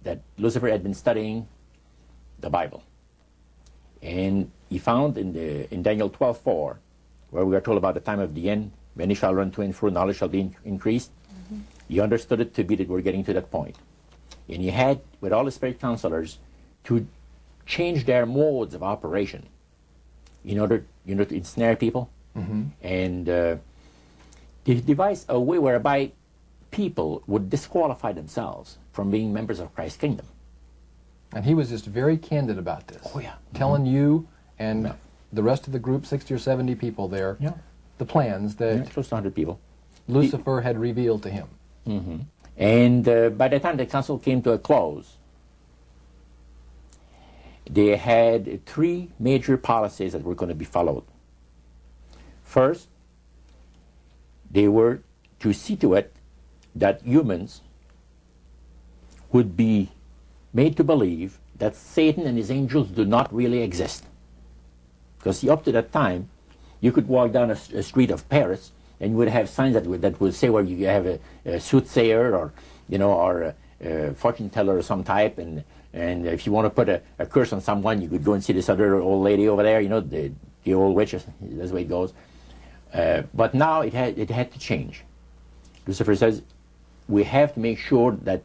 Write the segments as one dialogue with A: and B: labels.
A: that Lucifer had been studying the Bible. And he found in Daniel 12:4, where we are told about the time of the end, many shall run to and fro, knowledge shall be increased. He understood it to be that we're getting to that point. And he had, with all the spirit counselors, to change their modes of operation in order, to ensnare people. And he devised a way whereby people would disqualify themselves from being members of Christ's kingdom.
B: And he was just very candid about this.
A: Oh, yeah.
B: Telling you and the rest of the group, 60 or 70 people there, the plans that
A: close to 100 people.
B: Lucifer had revealed to him.
A: And by the time the council came to a close, they had three major policies that were going to be followed. First, they were to see to it that humans would be made to believe that Satan and his angels do not really exist. Because up to that time, you could walk down a street of Paris and you would have signs that would say where you have a soothsayer or, or a fortune teller of some type, and if you want to put a curse on someone, you could go and see this other old lady over there, the old witch, that's the way it goes. But now it had to change. Lucifer says, we have to make sure that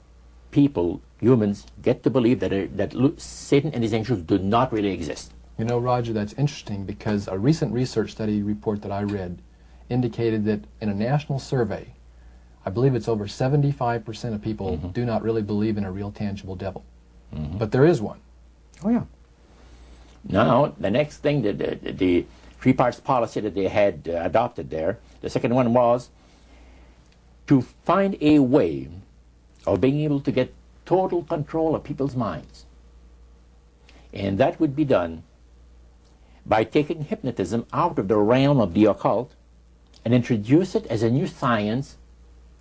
A: people, humans, get to believe that Satan and his angels do not really exist.
B: Roger, that's interesting because a recent research study report that I read indicated that in a national survey, I believe it's over 75% of people do not really believe in a real tangible devil. But there is one.
A: Oh, yeah. Now, the next thing, the three parts policy that they had adopted there, the second one was to find a way of being able to get total control of people's minds. And that would be done by taking hypnotism out of the realm of the occult and introduce it as a new science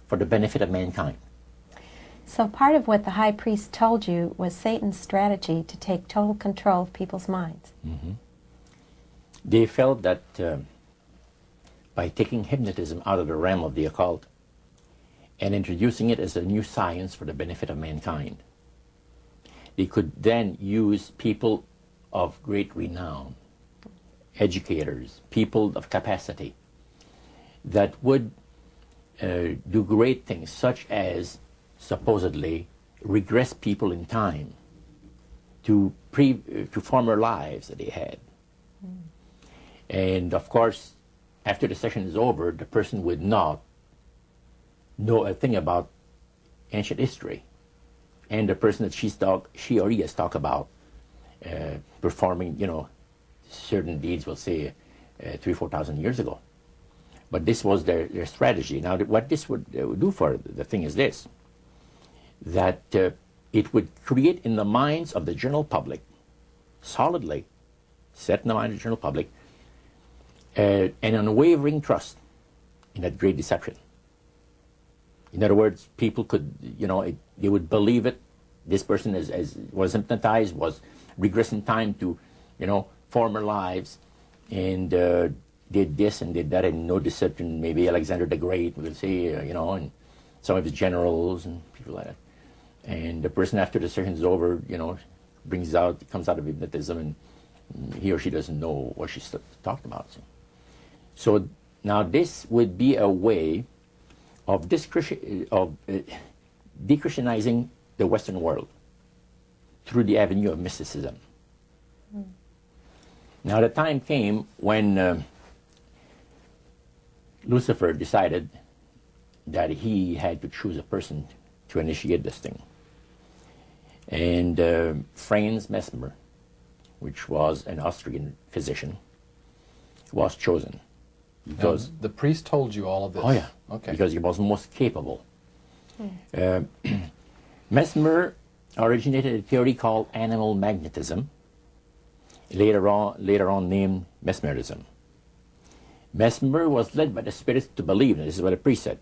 A: for the benefit of mankind.
C: So part of what the high priest told you was Satan's strategy to take total control of people's minds.
A: They felt that by taking hypnotism out of the realm of the occult and introducing it as a new science for the benefit of mankind, they could then use people of great renown, educators, people of capacity, that would do great things, such as supposedly regress people in time to former lives that they had. And of course, after the session is over, the person would not know a thing about ancient history, and the person that she or he has talked about performing, certain deeds, we'll say 3,000 or 4,000 years ago. But this was their strategy. Now, what this would do for the thing is this, that it would create in the minds of the general public, solidly set in the mind of the general public, an unwavering trust in that great deception. In other words, people could, they would believe it. This person was hypnotized, was regressed in time to, former lives, and did this and did that, and no deception. Maybe Alexander the Great, we would say, and some of his generals and people like that. And the person, after the session is over, comes out of hypnotism, and he or she doesn't know what she's talked about. So now this would be a way of de-Christianizing the Western world through the avenue of mysticism. Now the time came when Lucifer decided that he had to choose a person to initiate this thing. And Franz Mesmer, which was an Austrian physician, was chosen. Because
B: the priest told you all of this?
A: Oh, yeah.
B: Okay.
A: Because he was most capable. Mesmer originated a theory called animal magnetism, later on named mesmerism. Mesmer was led by the spirits to believe, and this is what the priest said,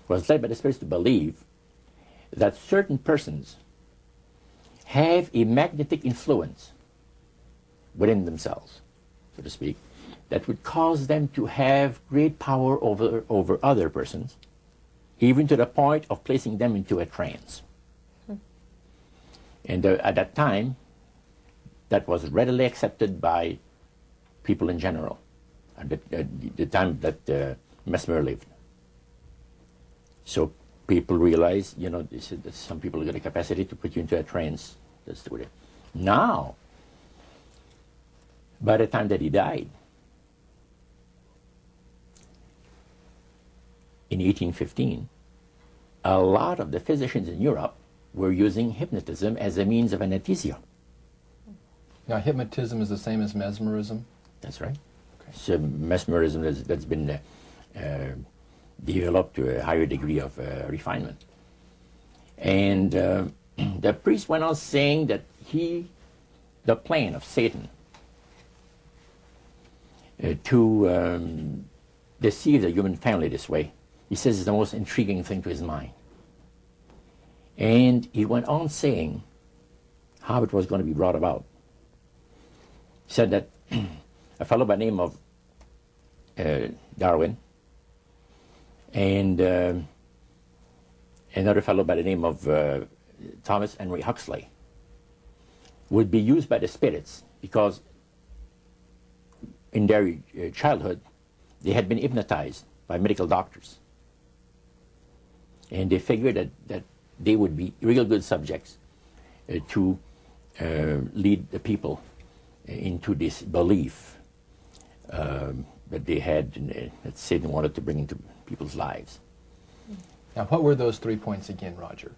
A: was led by the spirits to believe that certain persons have a magnetic influence within themselves, so to speak, that would cause them to have great power over other persons, even to the point of placing them into a trance. And at that time, that was readily accepted by people in general, at the time that Mesmer lived. So people realized, you know, that some people got a capacity to put you into a trance. That's the way. Now, by the time that he died, in 1815, a lot of the physicians in Europe were using hypnotism as a means of anesthesia.
B: Now, hypnotism is the same as mesmerism?
A: That's right.
B: Okay.
A: So mesmerism that's been developed to a higher degree of refinement. And the priest went on saying that the plan of Satan to deceive the human family this way, he says, is the most intriguing thing to his mind. And he went on saying how it was going to be brought about. He said that a fellow by the name of Darwin and another fellow by the name of Thomas Henry Huxley would be used by the spirits because in their childhood they had been hypnotized by medical doctors. And they figured that they would be real good subjects to lead the people into this belief that they had, that Satan wanted to bring into people's lives.
B: Now, what were those 3 points again, Roger?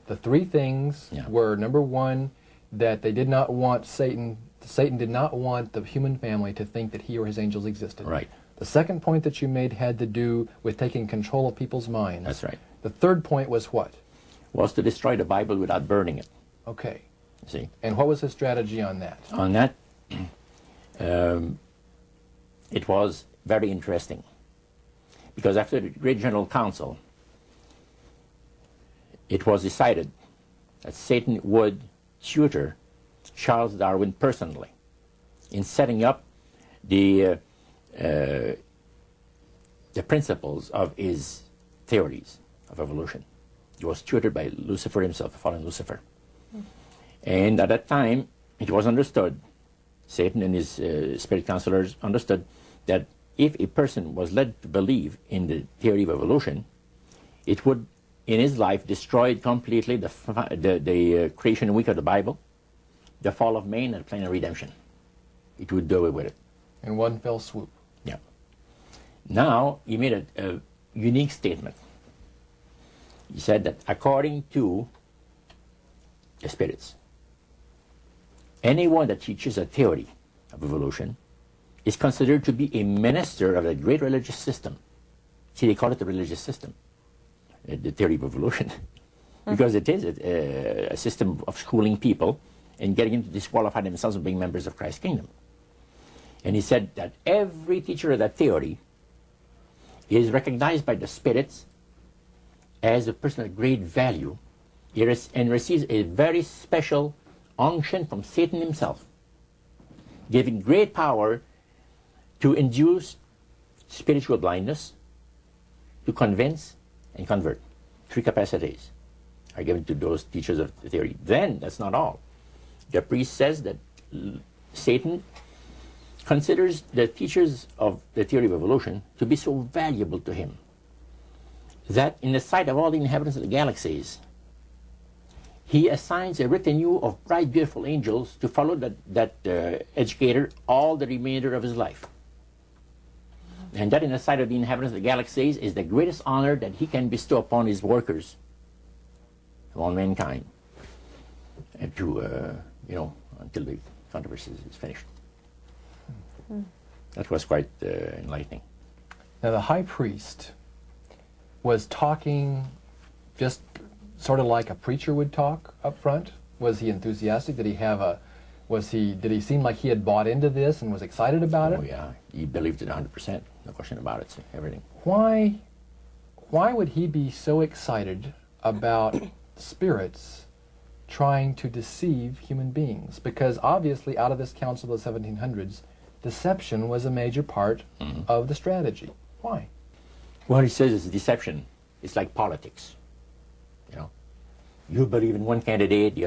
B: The 3 things were, number 1, that they did not want Satan did not want the human family to think that he or his angels existed.
A: Right.
B: The second point that you made had to do with taking control of people's minds.
A: That's right.
B: The third point was what? Was
A: to destroy the Bible without burning it.
B: Okay.
A: See?
B: And what was his strategy on that?
A: On that, it was very interesting. Because after the Great General Council, it was decided that Satan would tutor Charles Darwin personally in setting up the principles of his theories of evolution. He was tutored by Lucifer himself, the fallen Lucifer. And at that time, it was understood, Satan and his spirit counselors understood that if a person was led to believe in the theory of evolution, it would, in his life, destroy completely the creation week of the Bible, the fall of man, and the plan of redemption. It would do away with it.
B: In one fell swoop.
A: Yeah. Now, he made a unique statement. He said that according to the spirits, anyone that teaches a theory of evolution is considered to be a minister of a great religious system. See, they call it the religious system, the theory of evolution, because it is a system of schooling people and getting them to disqualify themselves from being members of Christ's kingdom. And he said that every teacher of that theory is recognized by the spirits as a person of great value and receives a very special unction from Satan himself, giving great power to induce spiritual blindness, to convince and convert. 3 capacities are given to those teachers of the theory. Then, that's not all. The priest says that Satan considers the teachers of the theory of evolution to be so valuable to him that in the sight of all the inhabitants of the galaxies, he assigns a retinue of bright, beautiful angels to follow that educator all the remainder of his life. And that in the sight of the inhabitants of the galaxies is the greatest honor that he can bestow upon his workers, upon mankind, and to, until the controversy is finished. That was quite enlightening.
B: Now, the high priest was talking just sort of like a preacher would talk up front. Was he enthusiastic? Did he seem like he had bought into this and was excited about it?
A: Oh yeah, he believed it 100%, no question about it, everything.
B: Why would he be so excited about spirits trying to deceive human beings? Because obviously out of this council of the 1700s, deception was a major part of the strategy. Why?
A: Well, he says it's deception. It's like politics. You believe in one candidate, the